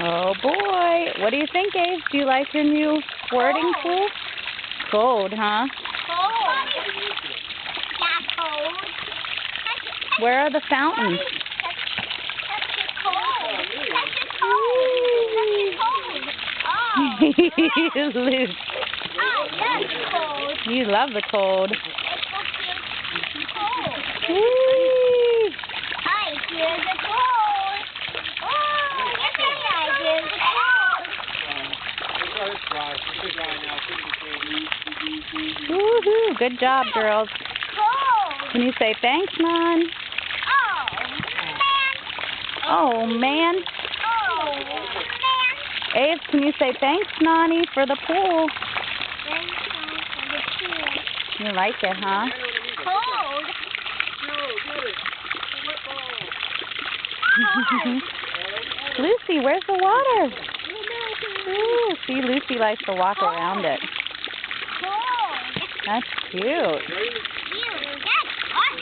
Oh boy. What do you think, Abe? Do you like your new squirting pool? Cold, huh? Cold. Yeah, cold. Where are the fountains? That's cold. That's cold. That's cold. Oh. Luke. I love cold. You love the cold. It's cold. Whee! I hear the cold. Oh, yes, I hear the cold. Woohoo! Good job, girls. Cold. Can you say thanks, Mon? Oh, man. Oh, man. Oh, man. Abe, can you say thanks, Nani, for the pool? Thank you for the pool. You like it, huh? Cold. Lucy, where's the water? Ooh, see, Lucy likes to walk around it. Cold. That's cute. Cute. That's fun.